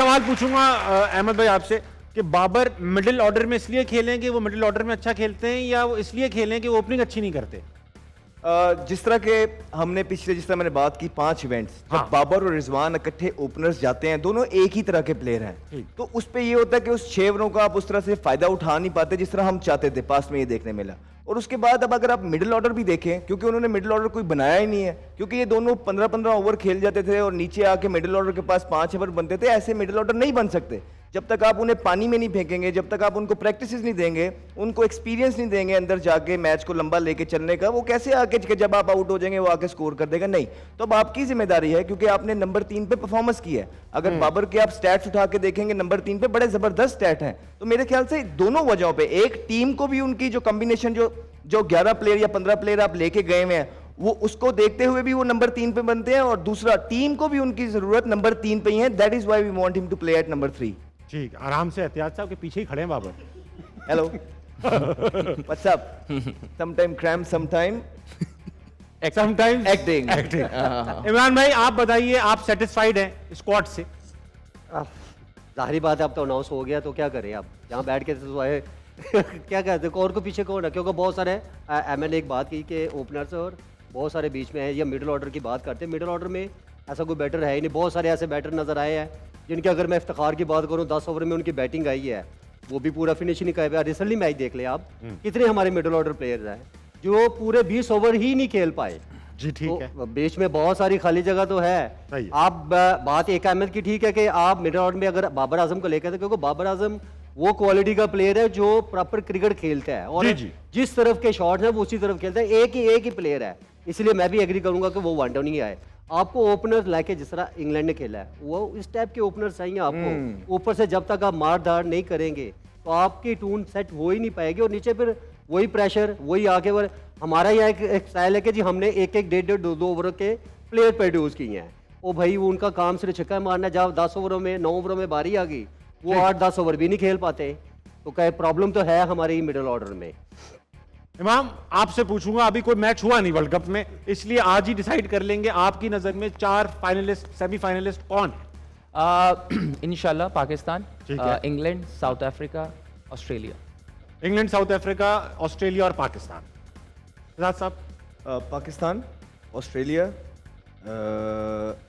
सवाल पूछूंगा अहमद भाई आपसे कि बाबर मिडिल ऑर्डर में इसलिए खेलें कि वो मिडिल ऑर्डर में अच्छा खेलते हैं या वो इसलिए खेलें कि वो ओपनिंग अच्छी नहीं करते? जिस तरह के हमने पिछले, जिस तरह मैंने बात की 5 इवेंट्स, जब बाबर और रिजवान इकट्ठे ओपनर्स जाते हैं, दोनों एक ही तरह के प्लेयर हैं, तो उस पे ये होता है कि उस 6 ओवरों का आप उस तरह से फायदा उठा नहीं पाते जिस तरह हम चाहते थे। पास में ये देखने मिला। और उसके बाद अब अगर आप मिडिल ऑर्डर भी देखें, क्योंकि उन्होंने मिडिल ऑर्डर कोई बनाया ही नहीं है, क्योंकि ये दोनों 15-15 ओवर खेल जाते थे और नीचे आके मिडिल ऑर्डर के पास 5 ओवर बनते थे। ऐसे मिडिल ऑर्डर नहीं बन सकते जब तक आप उन्हें पानी में नहीं फेंकेंगे, जब तक आप उनको प्रैक्टिस नहीं देंगे, उनको एक्सपीरियंस नहीं देंगे अंदर जाके मैच को लंबा लेके चलने का। वो कैसे आके जब आप आउट हो जाएंगे वो आके स्कोर कर देगा? नहीं। तो अब आपकी जिम्मेदारी है, क्योंकि आपने नंबर 3 पे परफॉर्मेंस की है। अगर बाबर के आप स्टैट्स उठा के देखेंगे, नंबर 3 पे बड़े जबरदस्त स्टैट हैं। तो मेरे ख्याल से दोनों वजहों पे, एक टीम को भी उनकी जो कॉम्बिनेशन जो 11 प्लेयर या 15 प्लेयर आप लेके गए हुए हैं, वो उसको देखते हुए भी वो नंबर 3 पे बनते हैं, और दूसरा टीम को भी उनकी जरूरत नंबर 3 पे ही है। That is why we want him to play at number 3। ठीक, आराम से, एहतियात साहब के पीछे ही खड़े हैं Babar. Hello, what's up? Sometime cram, sometime acting. Imran भाई आप बताइए, आप सेटिस्फाइड हैं स्क्वाड से? जाहिर बात है, अब तो अनाउंस हो गया तो क्या करें, आप जहाँ बैठ के तो आए क्या कहते हैं, और को पीछे कौन है? क्योंकि बहुत सारे एमएन ने एक बात की कि ओपनर्स और बहुत सारे बीच में है, या मिडिल ऑर्डर की बात करते हैं। मिडिल ऑर्डर में ऐसा कोई बैटर है ही नहीं। बहुत सारे ऐसे बैटर नजर आए हैं जिनके, अगर मैं इफ्तिखार की बात करूं, 10 ओवर में उनकी बैटिंग आई है, वो भी पूरा फिनिश नहीं कर पाया। रिसेंटली मैच देख ले आप, कितने हमारे मिडिल ऑर्डर प्लेयर्स हैं जो पूरे 20 ओवर ही नहीं खेल पाए। जी ठीक है, तो बीच में बहुत सारी खाली जगह तो है। आप बात एक अहमद की ठीक है कि आप मिडिल ऑर्डर में अगर बाबर आजम को लेकर, क्योंकि बाबर आजम वो क्वालिटी का प्लेयर है जो प्रॉपर क्रिकेट खेलता है, और जिस तरफ के शॉट है वो उसी तरफ खेलता है। एक ही प्लेयर है, इसलिए मैं भी एग्री करूंगा कि वो वन डाउन ही आए। आपको ओपनर लाके, जिस तरह इंग्लैंड ने खेला है, वो इस टाइप के ओपनर चाहिए आपको। ऊपर से जब तक आप मार धाड़ नहीं करेंगे तो आपकी टून सेट हो ही नहीं पाएगी, और नीचे फिर वही प्रेशर, वही आके। और हमारा यहाँ एक स्टाइल है कि जी हमने एक 1.5 2 ओवर के प्लेयर प्रोड्यूस किए हैं। ओ भाई, वो उनका काम सिर्फ छक्का मारना। जब 10 ओवरों में 9 ओवरों में बारी आ गई, वो 8-10 ओवर भी नहीं खेल पाते। तो क्या प्रॉब्लम तो है हमारी मिडिल ऑर्डर में। इमाम आपसे पूछूंगा, अभी कोई मैच हुआ नहीं वर्ल्ड कप में, इसलिए आज ही डिसाइड कर लेंगे आपकी नजर में 4 फाइनलिस्ट, सेमीफाइनलिस्ट कौन? इंशाल्लाह Pakistan, England, South Africa, Australia. England, South Africa, Australia और पाकिस्तान। रजाक साहब? पाकिस्तान, ऑस्ट्रेलिया,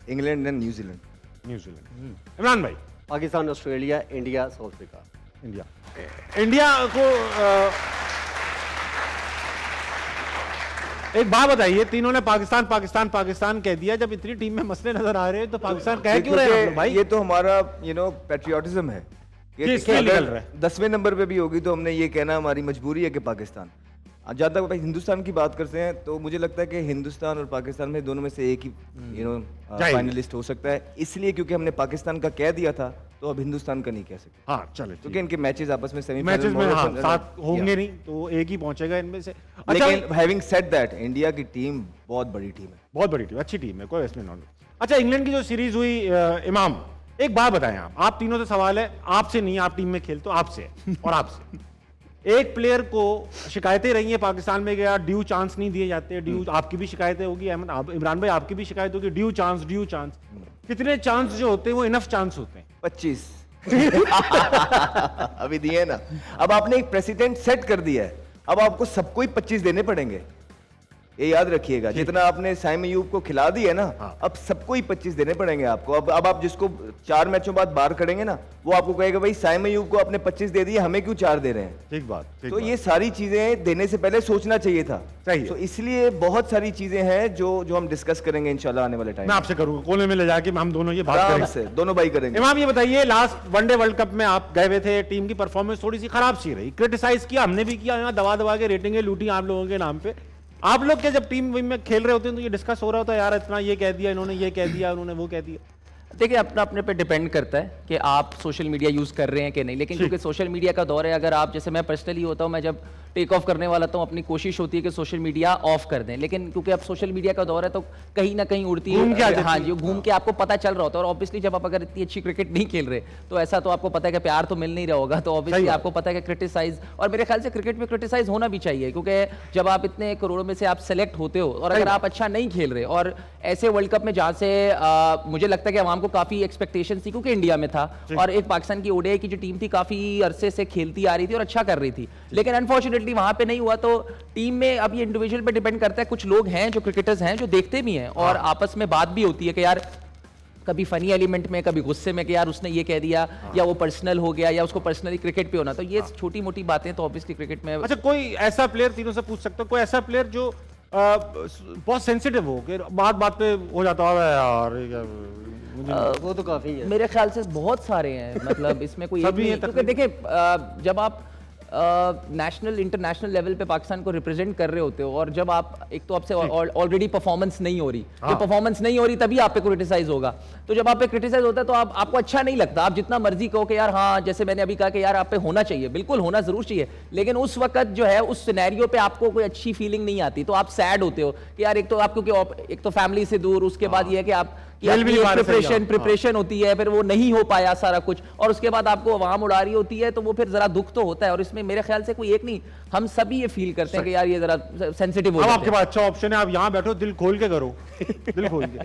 इंग्लैंड एंड न्यूजीलैंड। इमरान भाई? Pakistan, Australia, India, South Africa. India को एक बात बताइए, तीनों ने पाकिस्तान पाकिस्तान पाकिस्तान कह दिया। जब इतनी टीम में मसले नजर आ रहे हैं तो पाकिस्तान कह क्यों रहे हैं भाई? ये तो हमारा पैट्रियोटिज्म है। ये 10वें नंबर पे भी होगी तो हमने ये कहना हमारी मजबूरी है कि पाकिस्तान। जहाँ तक हिंदुस्तान की बात करते हैं तो मुझे लगता है कि हिंदुस्तान और पाकिस्तान में दोनों में से एक ही फाइनलिस्ट हो सकता है, इसलिए क्योंकि हमने पाकिस्तान का कह दिया था तो अब हिंदुस्तान का नहीं कह सकते। हाँ चले, क्योंकि इनके मैचेस आपस में सेमीफाइनल में साथ होंगे नहीं, तो एक ही पहुंचेगा इनमें से। लेकिन हैविंग सेड दैट, इंडिया की टीम बहुत बड़ी टीम है, बहुत बड़ी टीम, अच्छी टीम है, कोई इसमें नॉन। अच्छा, इंग्लैंड की जो सीरीज हुई, इमाम एक बात बताएं, आप तीनों से सवाल है, आपसे नहीं, आप टीम में खेलते हो, आपसे और आपसे। एक प्लेयर को शिकायतें रही हैं, पाकिस्तान में गया, ड्यू चांस नहीं दिए जाते। ड्यू, आपकी भी शिकायतें होगी अहमद, इमरान भाई आपकी भी शिकायत होगी, ड्यू चांस। कितने चांस जो होते हैं वो इनफ चांस होते हैं? 25 अभी दिए ना। अब आपने एक प्रेसिडेंट सेट कर दिया है, अब आपको सबको ही 25 देने पड़ेंगे। ये याद रखिएगा, जितना आपने साइम अयूब को खिला दिया ना, अब सबको ही 25 देने पड़ेंगे आपको। अब आप जिसको 4 मैचों बाद बाहर करेंगे ना, वो आपको कहेगा भाई साइम अयूब को आपने 25 दे दिए, हमें क्यों 4 दे रहे हैं? ठीक बात। तो ये सारी चीजें देने से पहले सोचना चाहिए था। तो इसलिए बहुत सारी चीजें हैं जो हम डिस्कस करेंगे इंशाल्लाह आने वाले टाइम। मैं आपसे करूंगा, कोने में ले जाके हम दोनों ये बात करेंगे, दोनों भाई करेंगे। इमाम ये बताइए, लास्ट वनडे वर्ल्ड कप में आप गए हुए थे, टीम की परफॉर्मेंस थोड़ी सी खराब सी रही, क्रिटिसाइज किया, हमने भी किया, यहाँ दबा के रेटिंगें लूटी आप लोगों के नाम पे। आप लोग के जब टीम में खेल रहे होते हैं तो ये डिस्कस हो रहा होता है, यार इतना ये कह दिया इन्होंने, ये कह दिया उन्होंने, वो कह दिया। देखिए, अपना अपने पे डिपेंड करता है कि आप सोशल मीडिया यूज़ कर रहे हैं कि नहीं, लेकिन क्योंकि सोशल मीडिया का दौर है, अगर आप, जैसे मैं पर्सनली होता हूँ, मैं जब टेक ऑफ करने वाला तो अपनी कोशिश होती है कि सोशल मीडिया ऑफ कर दें, लेकिन क्योंकि अब सोशल मीडिया का दौर है तो कहीं ना कहीं उड़ती घूम के आ जाती हाँ है। जी, घूम के आपको पता चल रहा होता है। और ऑब्वियसली जब आप अगर इतनी अच्छी क्रिकेट नहीं खेल रहे तो ऐसा तो आपको पता है कि प्यार तो मिल नहीं रहा होगा, तो ऑब्वियसली बात। आपको पता है कि क्रिटिसाइज, और मेरे ख्याल से क्रिकेट में क्रिटिसाइज होना भी चाहिए, क्योंकि जब आप इतने करोड़ों में से आप सेलेक्ट होते हो और अगर आप अच्छा नहीं खेल रहे, और ऐसे वर्ल्ड कप में जहाँ से मुझे लगता है कि आवाम को काफी एक्सपेक्टेशन थी क्योंकि इंडिया में था और एक पाकिस्तान की ओडीआई की जो टीम थी काफी अरसे से खेलती आ रही थी और अच्छा कर रही थी, लेकिन अनफॉर्चुनेटली वहां पे नहीं हुआ। तो टीम में अब ये इंडिविजुअल पे डिपेंड करता है, कुछ लोग हैं जो क्रिकेटर्स हैं जो देखते भी हैं और आपस में बात भी होती है कि यार कभी फनी एलिमेंट में, कभी गुस्से में कि यार उसने ये कह दिया या वो पर्सनल हो गया या उसको पर्सनली क्रिकेट पे होना, तो ये छोटी मोटी बातें तो ऑब्वियसली क्रिकेट में। अच्छा, कोई ऐसा प्लेयर, तीनों से पूछ सकते हो, कोई ऐसा प्लेयर जो बहुत सेंसिटिव हो कि बात बात पे हो जाता है यार ये क्या, मुझे वो तो काफी है। मेरे ख्याल से बहुत सारे हैं, मतलब इसमें कोई एक सभी नहीं हैं है, क्योंकि देखिए जब आप नेशनल इंटरनेशनल लेवल पे पाकिस्तान को रिप्रेजेंट कर रहे होते हो और जब आप एक तो आपसे ऑलरेडी परफॉर्मेंस नहीं हो रही, हाँ। जब परफॉर्मेंस नहीं हो रही तभी आप पे क्रिटिसाइज होगा, तो जब आप पे क्रिटिसाइज होता है तो आपको अच्छा नहीं लगता, आप जितना मर्जी कहो कि यार हाँ, जैसे मैंने अभी कहा कि यार आप पे होना चाहिए, बिल्कुल होना जरूर चाहिए, लेकिन उस वक्त जो है उस सिनेरियो पे आपको कोई अच्छी फीलिंग नहीं आती, तो आप सैड होते हो कि यार एक तो आप क्योंकि एक तो फैमिली से दूर, उसके बाद ये है कि आप खेल भी नहीं पा रहे सही, हाँ। प्रिपरेशन होती है, फिर वो नहीं हो पाया सारा कुछ, और उसके बाद आपको आवाम उड़ा रही होती है, तो वो फिर जरा दुख तो होता है। और इसमें मेरे ख्याल से कोई एक नहीं, हम सभी ये फील करते हैं कि यार ये जरा सेंसिटिव हो अब जाते आपके हैं। पास अच्छा ऑप्शन है, आप यहाँ बैठो, दिल खोल के करो दिल खोल के